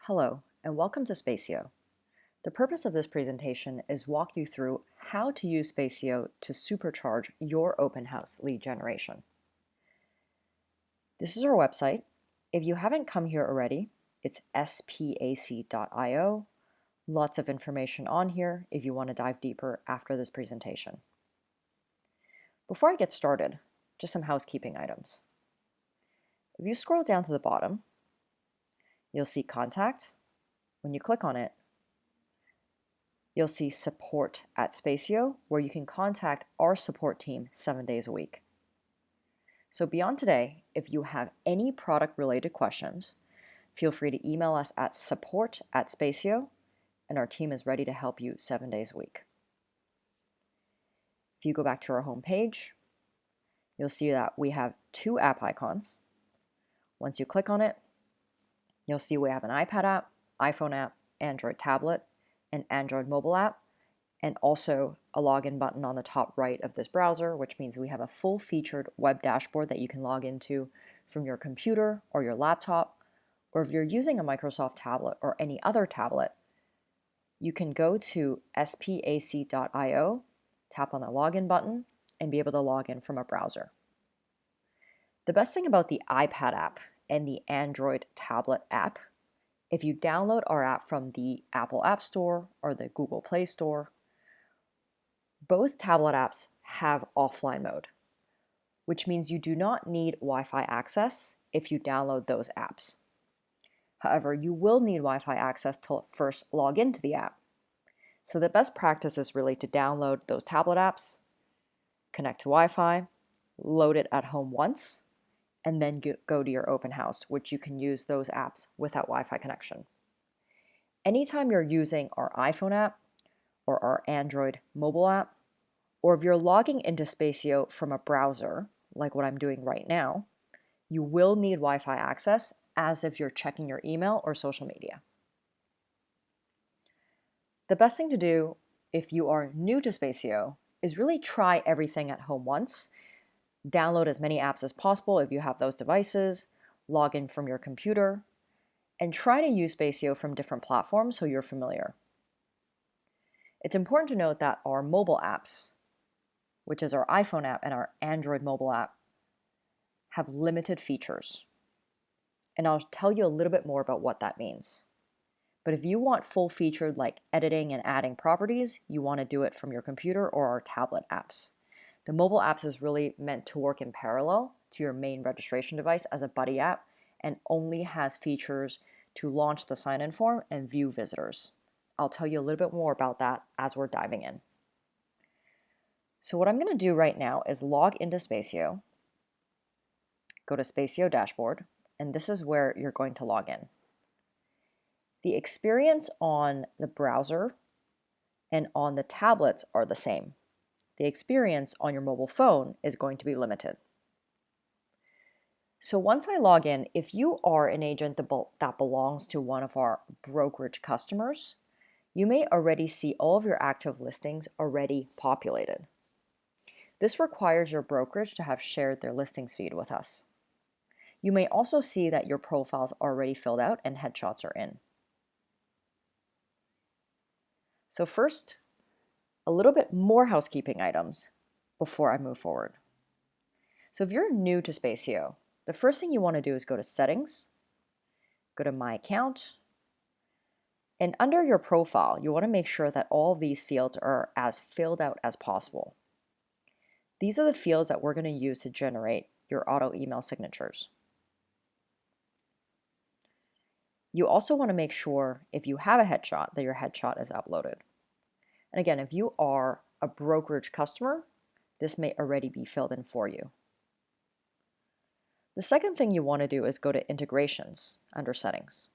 Hello, and welcome to Spacio. The purpose of this presentation is walk you through how to use Spacio to supercharge your open house lead generation. This is our website. If you haven't come here already, it's spac.io. Lots of information on here if you want to dive deeper after this presentation. Before I get started, just some housekeeping items. If you scroll down to the bottom, you'll see Contact. When you click on it, you'll see Support at Spacio, where you can contact our support team 7 days a week. So beyond today, if you have any product-related questions, feel free to email us at support@spacio, and our team is ready to help you 7 days a week. If you go back to our home page, you'll see that we have 2 app icons. Once you click on it, you'll see we have an iPad app, iPhone app, Android tablet, an Android mobile app, and also a login button on the top right of this browser, which means we have a full-featured web dashboard that you can log into from your computer or your laptop, or if you're using a Microsoft tablet or any other tablet, you can go to spac.io, tap on the login button, and be able to log in from a browser. The best thing about the iPad app and the Android tablet app, if you download our app from the Apple App Store or the Google Play Store, both tablet apps have offline mode, which means you do not need Wi-Fi access if you download those apps. However, you will need Wi-Fi access to first log into the app. So the best practice is really to download those tablet apps, connect to Wi-Fi, load it at home once, and then go to your open house, which you can use those apps without Wi-Fi connection. Anytime you're using our iPhone app or our Android mobile app, or if you're logging into Spacio from a browser, like what I'm doing right now, you will need Wi-Fi access as if you're checking your email or social media. The best thing to do if you are new to Spacio is really try everything at home once. Download as many apps as possible if you have those devices, log in from your computer, and try to use Spacio from different platforms so you're familiar. It's important to note that our mobile apps, which is our iPhone app and our Android mobile app, have limited features. And I'll tell you a little bit more about what that means. But if you want full-featured like editing and adding properties, you want to do it from your computer or our tablet apps. The mobile apps is really meant to work in parallel to your main registration device as a buddy app and only has features to launch the sign-in form and view visitors. I'll tell you a little bit more about that as we're diving in. So what I'm going to do right now is log into Spacio, go to Spacio dashboard, and this is where you're going to log in. The experience on the browser and on the tablets are the same. The experience on your mobile phone is going to be limited. So once I log in, if you are an agent that belongs to one of our brokerage customers, you may already see all of your active listings already populated. This requires your brokerage to have shared their listings feed with us. You may also see that your profiles are already filled out and headshots are in. So first, a little bit more housekeeping items before I move forward. So if you're new to Spacio, the first thing you want to do is go to Settings, go to My Account, and under your profile, you want to make sure that all of these fields are as filled out as possible. These are the fields that we're going to use to generate your auto email signatures. You also want to make sure if you have a headshot that your headshot is uploaded. And again, if you are a brokerage customer, this may already be filled in for you. The second thing you want to do is go to Integrations under Settings.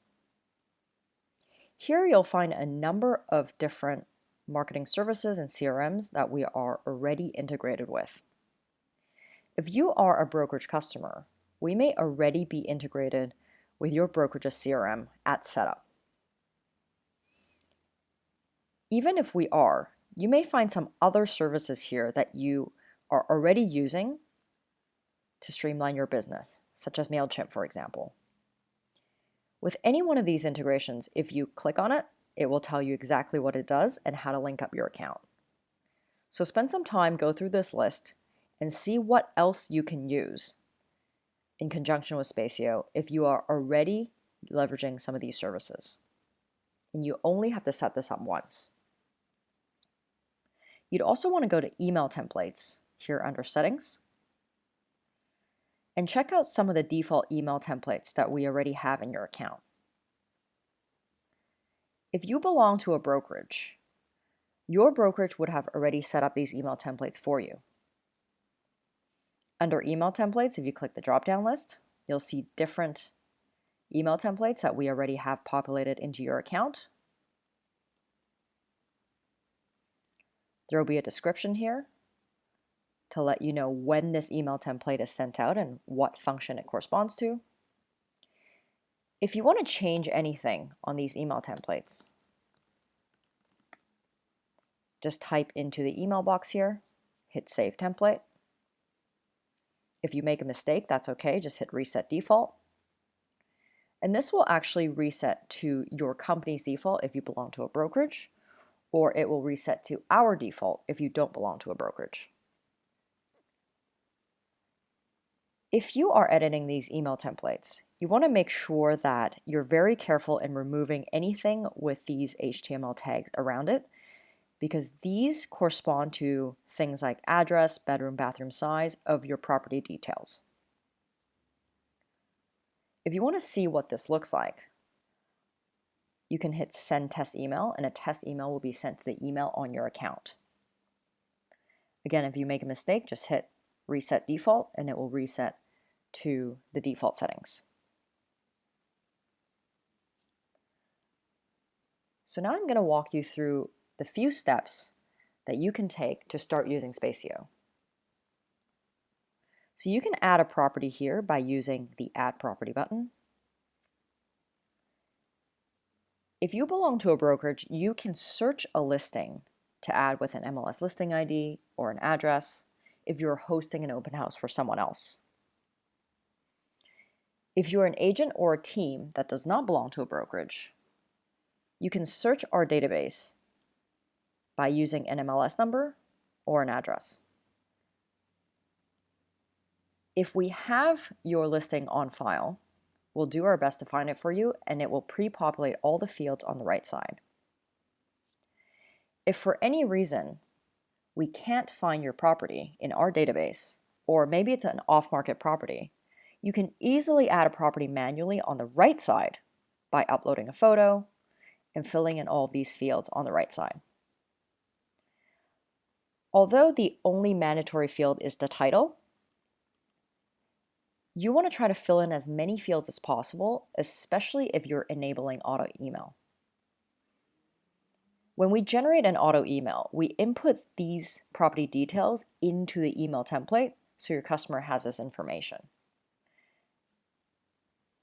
Here you'll find a number of different marketing services and CRMs that we are already integrated with. If you are a brokerage customer, we may already be integrated with your brokerage's CRM at setup. Even if we are, you may find some other services here that you are already using to streamline your business, such as MailChimp, for example. With any one of these integrations, if you click on it, it will tell you exactly what it does and how to link up your account. So spend some time, go through this list, and see what else you can use in conjunction with Spacio if you are already leveraging some of these services. And you only have to set this up once. You'd also want to go to email templates here under settings and check out some of the default email templates that we already have in your account. If you belong to a brokerage, your brokerage would have already set up these email templates for you. Under email templates, if you click the drop-down list, you'll see different email templates that we already have populated into your account. There will be a description here to let you know when this email template is sent out and what function it corresponds to. If you want to change anything on these email templates, just type into the email box here, hit Save Template. If you make a mistake, that's okay, just hit Reset Default. And this will actually reset to your company's default if you belong to a brokerage, or it will reset to our default if you don't belong to a brokerage. If you are editing these email templates, you want to make sure that you're very careful in removing anything with these HTML tags around it, because these correspond to things like address, bedroom, bathroom size of your property details. If you want to see what this looks like, you can hit Send Test Email, and a test email will be sent to the email on your account. Again, if you make a mistake, just hit Reset Default, and it will reset to the default settings. So now I'm going to walk you through the few steps that you can take to start using Spacio. So you can add a property here by using the Add Property button. If you belong to a brokerage, you can search a listing to add with an MLS listing ID or an address if you're hosting an open house for someone else. If you're an agent or a team that does not belong to a brokerage, you can search our database by using an MLS number or an address. If we have your listing on file, we'll do our best to find it for you, and it will pre-populate all the fields on the right side. If for any reason we can't find your property in our database, or maybe it's an off-market property, you can easily add a property manually on the right side by uploading a photo and filling in all of these fields on the right side. Although the only mandatory field is the title, you want to try to fill in as many fields as possible, especially if you're enabling auto email. When we generate an auto email, we input these property details into the email template so your customer has this information.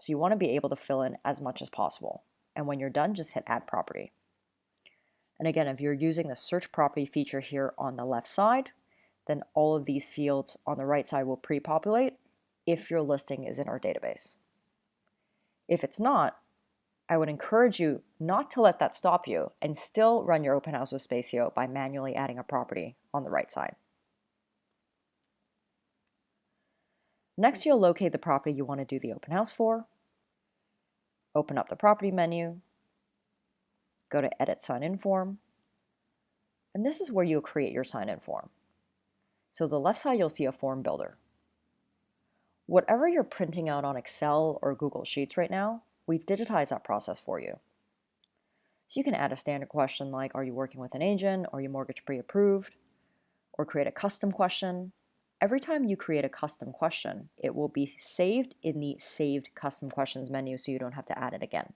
So you want to be able to fill in as much as possible. And when you're done, just hit Add Property. And again, if you're using the Search Property feature here on the left side, then all of these fields on the right side will pre-populate if your listing is in our database. If it's not, I would encourage you not to let that stop you and still run your open house with Spacio by manually adding a property on the right side. Next, you'll locate the property you want to do the open house for, open up the property menu, go to Edit Sign-In Form, and this is where you'll create your sign-in form. So the left side, you'll see a form builder. Whatever you're printing out on Excel or Google Sheets right now, we've digitized that process for you. So you can add a standard question like, are you working with an agent? Are you mortgage pre-approved? Or create a custom question. Every time you create a custom question, it will be saved in the Saved Custom Questions menu so you don't have to add it again.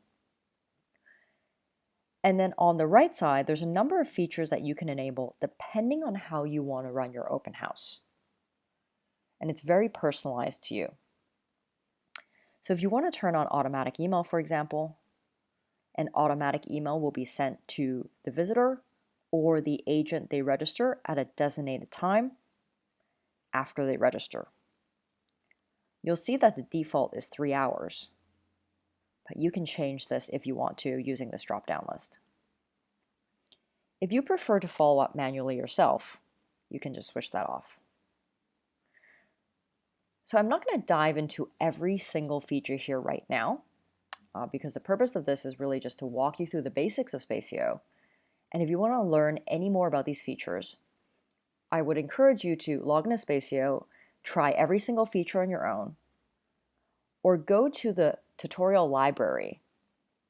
And then on the right side, there's a number of features that you can enable depending on how you want to run your open house. And it's very personalized to you. So if you want to turn on automatic email, for example, an automatic email will be sent to the visitor or the agent they register at a designated time after they register. You'll see that the default is 3 hours. but you can change this if you want to using this drop-down list. If you prefer to follow up manually yourself, you can just switch that off. So I'm not going to dive into every single feature here right now, because the purpose of this is really just to walk you through the basics of Spacio. And if you want to learn any more about these features, I would encourage you to log into Spacio, try every single feature on your own, or go to the tutorial library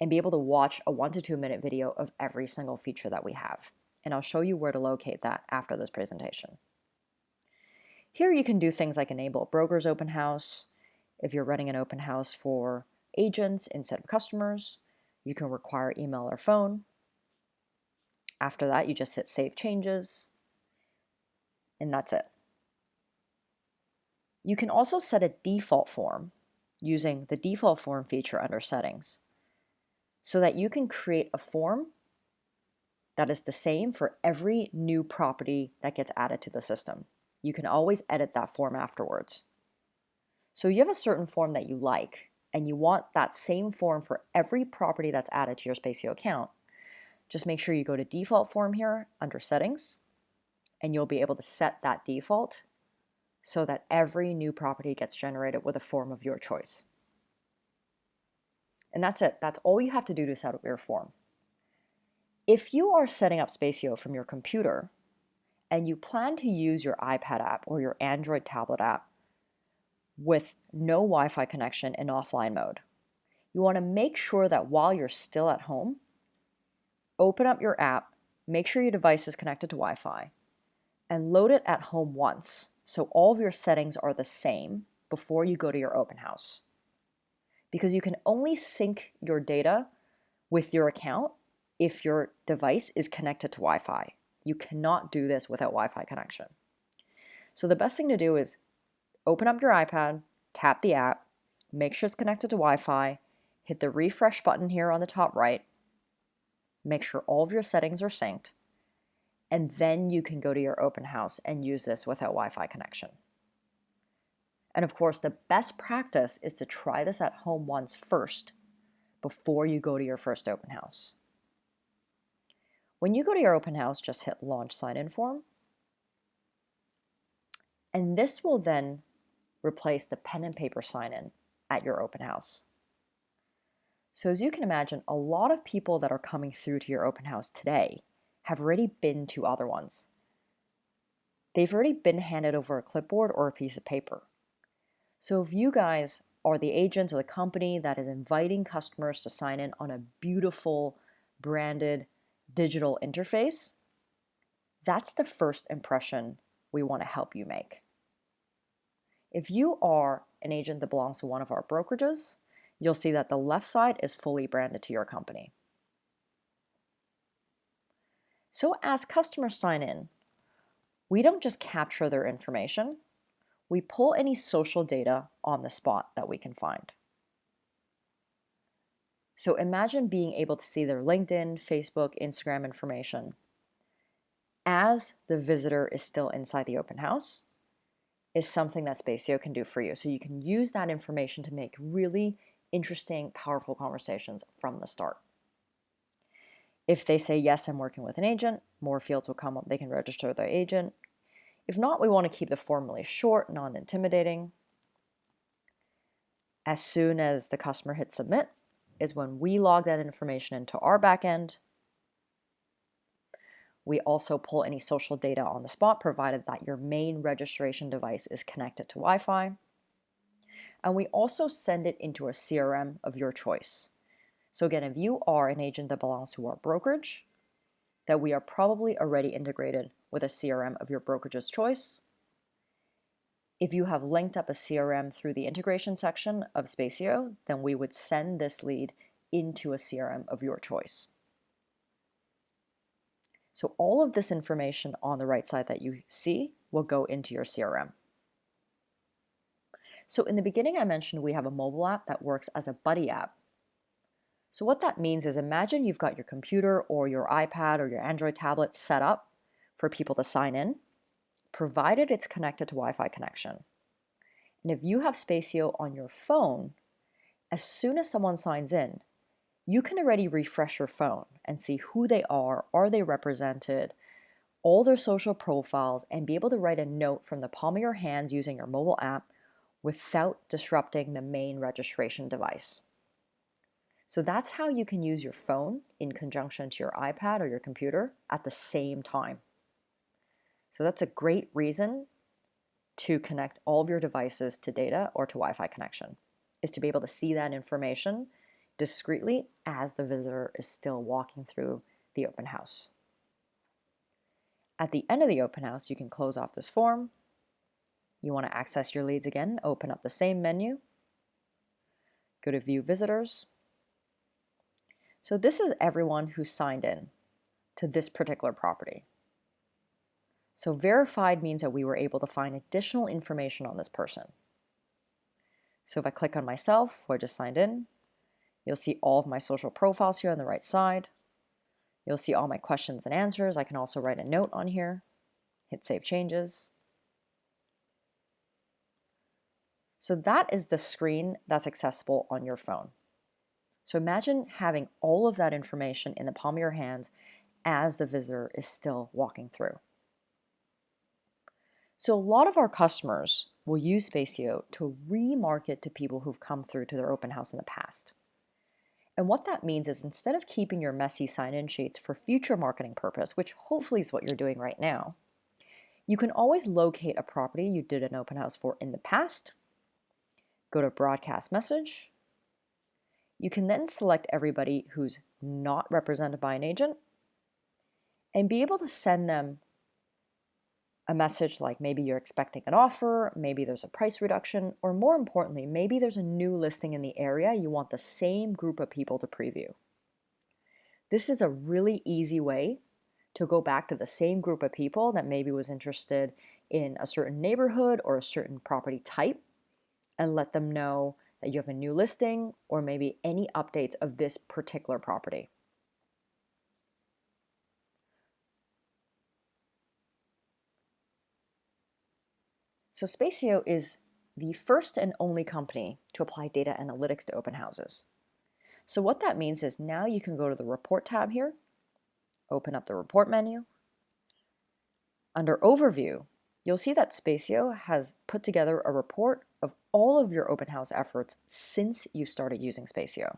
and be able to watch a 1 to 2 minute video of every single feature that we have. And I'll show you where to locate that after this presentation. Here you can do things like enable broker's open house. If you're running an open house for agents instead of customers, you can require email or phone. After that, you just hit save changes, and that's it. You can also set a default form using the default form feature under settings, so that you can create a form that is the same for every new property that gets added to the system. You can always edit that form afterwards. So you have a certain form that you like, and you want that same form for every property that's added to your Spacio account. Just make sure you go to default form here under settings, and you'll be able to set that default so that every new property gets generated with a form of your choice. And that's it. That's all you have to do to set up your form. If you are setting up Spacio from your computer and you plan to use your iPad app or your Android tablet app with no Wi-Fi connection in offline mode, you want to make sure that while you're still at home, open up your app, make sure your device is connected to Wi-Fi, and load it at home once so all of your settings are the same before you go to your open house. Because you can only sync your data with your account if your device is connected to Wi-Fi. You cannot do this without Wi-Fi connection. So the best thing to do is open up your iPad, tap the app, make sure it's connected to Wi-Fi, hit the refresh button here on the top right, make sure all of your settings are synced, and then you can go to your open house and use this without Wi-Fi connection. And of course, the best practice is to try this at home once first before you go to your first open house. When you go to your open house, just hit Launch Sign-In Form. And this will then replace the pen and paper sign-in at your open house. So as you can imagine, a lot of people that are coming through to your open house today have already been to other ones. They've already been handed over a clipboard or a piece of paper. So if you guys are the agents or the company that is inviting customers to sign in on a beautiful branded digital interface, that's the first impression we want to help you make. If you are an agent that belongs to one of our brokerages, you'll see that the left side is fully branded to your company. So as customers sign in, we don't just capture their information, we pull any social data on the spot that we can find. So imagine being able to see their LinkedIn, Facebook, Instagram information as the visitor is still inside the open house is something that Spacio can do for you. So you can use that information to make really interesting, powerful conversations from the start. If they say, yes, I'm working with an agent, more fields will come up. They can register their agent. If not, we want to keep the form really short, non-intimidating. As soon as the customer hits submit is when we log that information into our backend. We also pull any social data on the spot, provided that your main registration device is connected to Wi-Fi. And we also send it into a CRM of your choice. So again, if you are an agent that belongs to our brokerage, that we are probably already integrated with a CRM of your brokerage's choice. If you have linked up a CRM through the integration section of Spacio, then we would send this lead into a CRM of your choice. So all of this information on the right side that you see will go into your CRM. So in the beginning, I mentioned we have a mobile app that works as a buddy app. So what that means is imagine you've got your computer or your iPad or your Android tablet set up for people to sign in, provided it's connected to Wi-Fi connection. And if you have Spacio on your phone, as soon as someone signs in, you can already refresh your phone and see who they are they represented, all their social profiles, and be able to write a note from the palm of your hands using your mobile app without disrupting the main registration device. So that's how you can use your phone in conjunction to your iPad or your computer at the same time. So that's a great reason to connect all of your devices to data or to Wi-Fi connection, is to be able to see that information discreetly as the visitor is still walking through the open house. At the end of the open house, you can close off this form. You want to access your leads again, open up the same menu, go to View Visitors. So this is everyone who signed in to this particular property. So verified means that we were able to find additional information on this person. So if I click on myself, who I just signed in, you'll see all of my social profiles here on the right side. You'll see all my questions and answers. I can also write a note on here, hit Save Changes. So that is the screen that's accessible on your phone. So imagine having all of that information in the palm of your hand as the visitor is still walking through. So a lot of our customers will use Spacio to remarket to people who've come through to their open house in the past. And what that means is, instead of keeping your messy sign-in sheets for future marketing purpose, which hopefully is what you're doing right now, you can always locate a property you did an open house for in the past, go to Broadcast Message. You can then select everybody who's not represented by an agent and be able to send them a message like maybe you're expecting an offer, maybe there's a price reduction, or more importantly, maybe there's a new listing in the area you want the same group of people to preview. This is a really easy way to go back to the same group of people that maybe was interested in a certain neighborhood or a certain property type and let them know that you have a new listing or maybe any updates of this particular property. So Spacio is the first and only company to apply data analytics to open houses. So what that means is now you can go to the Report tab here, open up the Report menu. Under Overview, you'll see that Spacio has put together a report of all of your open house efforts since you started using Spacio.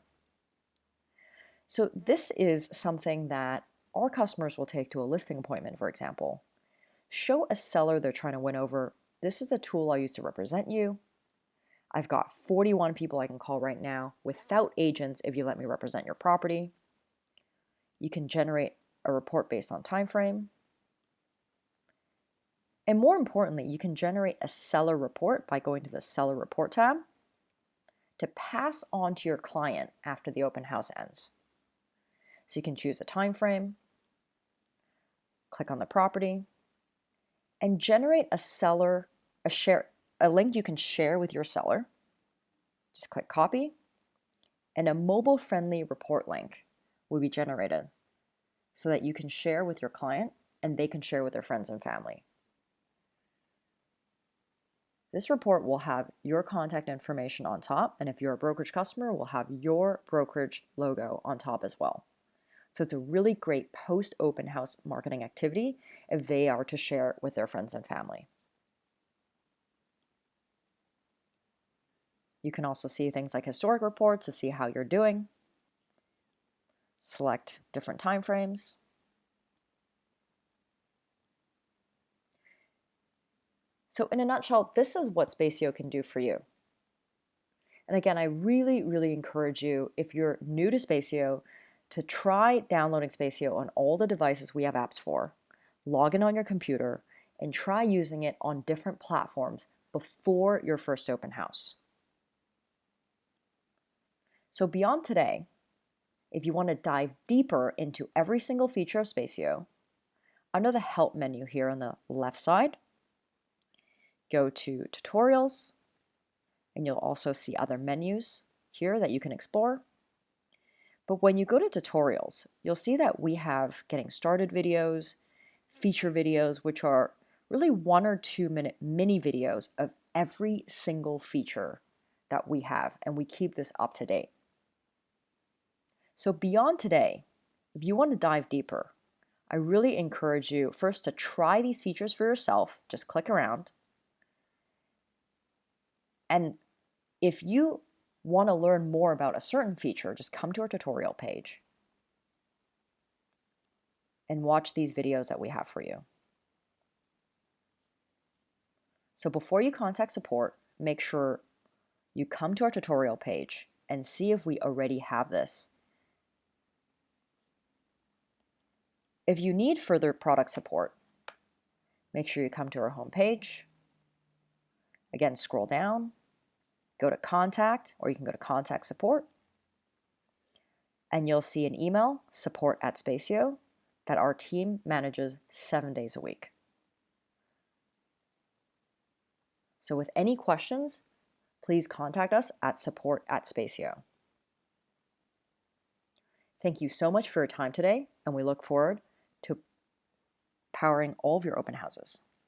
So this is something that our customers will take to a listing appointment, for example. Show a seller they're trying to win over, this is a tool I use to represent you. I've got 41 people I can call right now without agents if you let me represent your property. You can generate a report based on time frame. And more importantly, you can generate a seller report by going to the Seller Report tab to pass on to your client after the open house ends. So you can choose a time frame, click on the property, and generate a link you can share with your seller. Just click copy, and a mobile-friendly report link will be generated so that you can share with your client and they can share with their friends and family. This report will have your contact information on top, and if you're a brokerage customer, will have your brokerage logo on top as well. So it's a really great post-open house marketing activity if they are to share with their friends and family. You can also see things like historic reports to see how you're doing. Select different time frames. So in a nutshell, this is what Spacio can do for you. And again, I really, really encourage you, if you're new to Spacio, to try downloading Spacio on all the devices we have apps for, log in on your computer, and try using it on different platforms before your first open house. So beyond today, if you want to dive deeper into every single feature of Spacio, under the Help menu here on the left side, go to Tutorials, and you'll also see other menus here that you can explore. But when you go to Tutorials, you'll see that we have Getting Started videos, feature videos, which are really 1 or 2 minute mini videos of every single feature that we have, and we keep this up to date. So beyond today, if you want to dive deeper, I really encourage you first to try these features for yourself. Just click around. And if you want to learn more about a certain feature, just come to our tutorial page and watch these videos that we have for you. So before you contact support, make sure you come to our tutorial page and see if we already have this. If you need further product support, make sure you come to our homepage. Again, scroll down, go to contact, or you can go to contact support, and you'll see an email, support@Spacio, that our team manages 7 days a week. So with any questions, please contact us at support@Spacio. Thank you so much for your time today, and we look forward to powering all of your open houses.